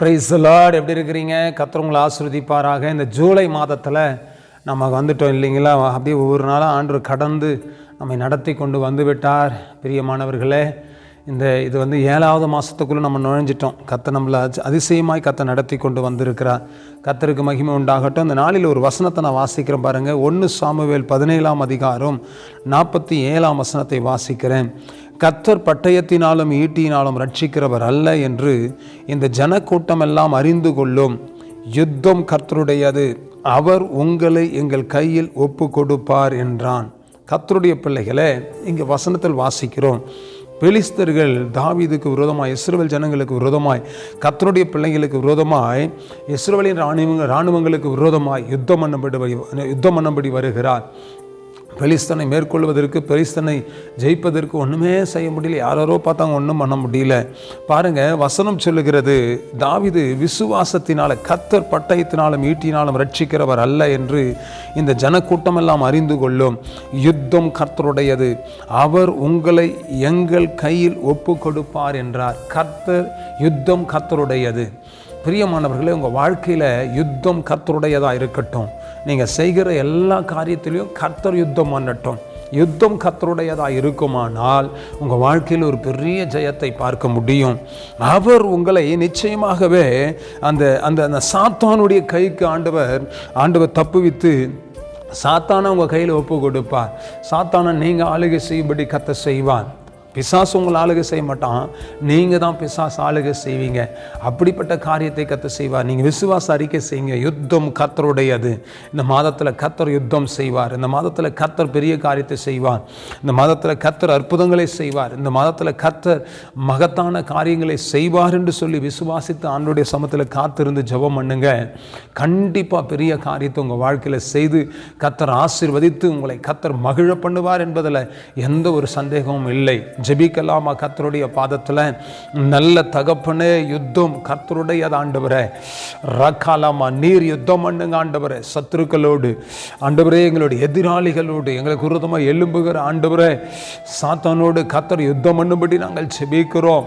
Price the Lord. எப்படி இருக்கிறீங்க? கர்த்தர் உங்களை ஆசீர்வதிப்பாராக. இந்த ஜூலை மாதத்தில் நம்ம வந்துட்டோம் இல்லைங்களா? அப்படியே ஒவ்வொரு நாளும் ஆண்டு கடந்து நம்மை நடத்தி கொண்டு வந்து விட்டார். பிரியமானவர்களே, இது 7வது மாதத்துக்குள்ளே நம்ம நுழைஞ்சிட்டோம். கர்த்தர் நம்மளை அதிசயமாய் கர்த்தர் நடத்தி கொண்டு வந்திருக்கிறார். கர்த்தருக்கு மகிமை உண்டாகட்டும். இந்த நாளில் ஒரு வசனத்தை நான் வாசிக்கிறேன் பாருங்கள். 1 சாமுவேல் 17ஆம் அதிகாரம் 47ஆம் வசனத்தை வாசிக்கிறேன். கர்த்தர் பட்டயத்தினாலும் ஈட்டியினாலும் ரட்சிக்கிறவர் அல்ல என்று இந்த ஜனக்கூட்டம் எல்லாம் அறிந்து கொள்ளும். யுத்தம் கர்த்தருடையது, அவர் உங்களை எங்கள் கையில் ஒப்பு கொடுப்பார் என்றான். கர்த்தருடைய பிள்ளைகளே, இங்கே வசனத்தில் வாசிக்கிறோம், பெலிஸ்தர்கள் தாவீதுக்கு விரோதமாய், இஸ்ரவேல் ஜனங்களுக்கு விரோதமாய், கர்த்தருடைய பிள்ளைகளுக்கு விரோதமாய், இஸ்ரவேலின் இராணுவங்களுக்கு விரோதமாய் யுத்தம் பண்ணும்படி வருகிறார். பெலிஸ்தனை மேற்கொள்வதற்கு, பெலிஸ்தனை ஜெயிப்பதற்கு ஒன்றுமே செய்ய முடியல. யாரோ பார்த்தாங்க, ஒன்றும் பண்ண முடியல. பாருங்கள், வசனம் சொல்லுகிறது, தாவீது விசுவாசத்தினால கர்த்தர் பட்டயத்தினாலும் ஈட்டினாலும் ரட்சிக்கிறவர் அல்ல என்று இந்த ஜனக்கூட்டமெல்லாம் அறிந்து கொள்ளும். யுத்தம் கர்த்தருடையது, அவர் உங்களை எங்கள் கையில் ஒப்பு கொடுப்பார் என்றார். யுத்தம் கர்த்தருடையது. பிரியமானவர்களே, உங்கள் வாழ்க்கையில் யுத்தம் கர்த்தருடையதாக இருக்கட்டும். நீங்கள் செய்கிற எல்லா காரியத்திலையும் கர்த்தர் யுத்தம் பண்ணட்டும். யுத்தம் கர்த்தருடையதாக இருக்குமானால் உங்கள் வாழ்க்கையில் ஒரு பெரிய ஜெயத்தை பார்க்க முடியும். அவர் உங்களை நிச்சயமாகவே அந்த அந்த சாத்தானுடைய கைக்கு ஆண்டவர் தப்புவித்து சாத்தானை உங்கள் கையில் ஒப்பு கொடுப்பார். சாத்தானை நீங்கள் ஆளுகை செய்யும்படி கர்த்தர் செய்வார். பிசாசு உங்களை ஆளுகை செய்ய மாட்டான், நீங்கள் தான் பிசாசு ஆளுகை செய்வீங்க. அப்படிப்பட்ட காரியத்தை கர்த்தர் செய்வார். நீங்கள் விசுவாச அறிக்கை செய்யுங்க. யுத்தம் கர்த்தருடையது. இந்த மாதத்தில் கர்த்தர் யுத்தம் செய்வார். இந்த மாதத்தில் கர்த்தர் பெரிய காரியத்தை செய்வார். இந்த மாதத்தில் கர்த்தர் அற்புதங்களை செய்வார். இந்த மாதத்தில் கர்த்தர் மகத்தான காரியங்களை செய்வார் என்று சொல்லி விசுவாசித்து ஆண்டவருடைய சமூகத்தில் காத்திருந்து ஜெபம் பண்ணுங்க. கண்டிப்பாக பெரிய காரியத்தை உங்கள் வாழ்க்கையில் செய்து கர்த்தர் ஆசீர்வதித்து உங்களை கர்த்தர் மகிழ பண்ணுவார் என்பதில் எந்த ஒரு சந்தேகமும் இல்லை. ஜெபிக்கலாமா கர்த்தருடைய பாதத்தில்? நல்ல தகப்பனே, யுத்தம் கர்த்தருடைய ஆண்டவரே. ரக்காலாமா, நீர் யுத்தம் பண்ணுங்க ஆண்டவரே. சத்துருக்களோடு ஆண்டவரே, எங்களுடைய எதிராளிகளோடு, எங்களுக்கு விரோதமாக எழும்புகிற ஆண்டவரே சாத்தானோடு கர்த்தர் யுத்தம் பண்ணும்படி நாங்கள் ஜெபிக்கிறோம்.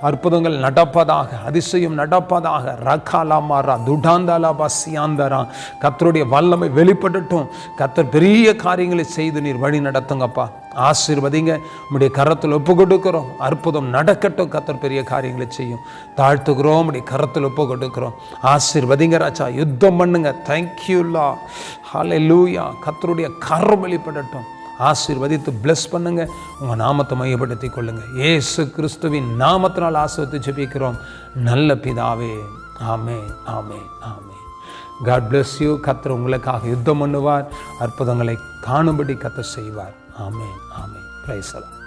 அற்புதங்கள் நடப்பதாக, அதிசயம் நடப்பதாக. ரக்காலாமாரா துடாந்தாலா பசியாந்தரா, கர்த்தருடைய வல்லமை வெளிப்படட்டும். கர்த்தர் பெரிய காரியங்களை செய்து நீர் வழி நடத்துங்கப்பா. ஆசீர்வதிங்க. உம்முடைய கரத்தில் ஒப்பு கொடுக்கிறோம். அற்புதம் நடக்கட்டும். கர்த்தர் பெரிய காரியங்களை செய்யும். தாழ்த்துக்கிறோம். உம்முடைய கரத்தில் ஒப்பு கொடுக்கிறோம். ஆசீர்வதிங்க ராஜா. யுத்தம் பண்ணுங்க. தேங்க்யூல்லா. ஹல்லேலூயா. கர்த்தருடைய கரம் வெளிப்படட்டும். ஆசீர்வதித்து பிளஸ் பண்ணுங்க. உங்கள் நாமத்தை மையப்படுத்திக் கொள்ளுங்க. இயேசு கிறிஸ்துவின் நாமத்தினால் ஆசீர்வதித்து ஜெபிக்கிறோம் நல்ல பிதாவே. ஆமென், ஆமென், ஆமென். God bless you. கர்த்தர் உங்களுக்காக யுத்தம் பண்ணுவார். அற்புதங்களை காணும்படி கர்த்தர் செய்வார். ஆமென், ஆமென். Praise the Lord.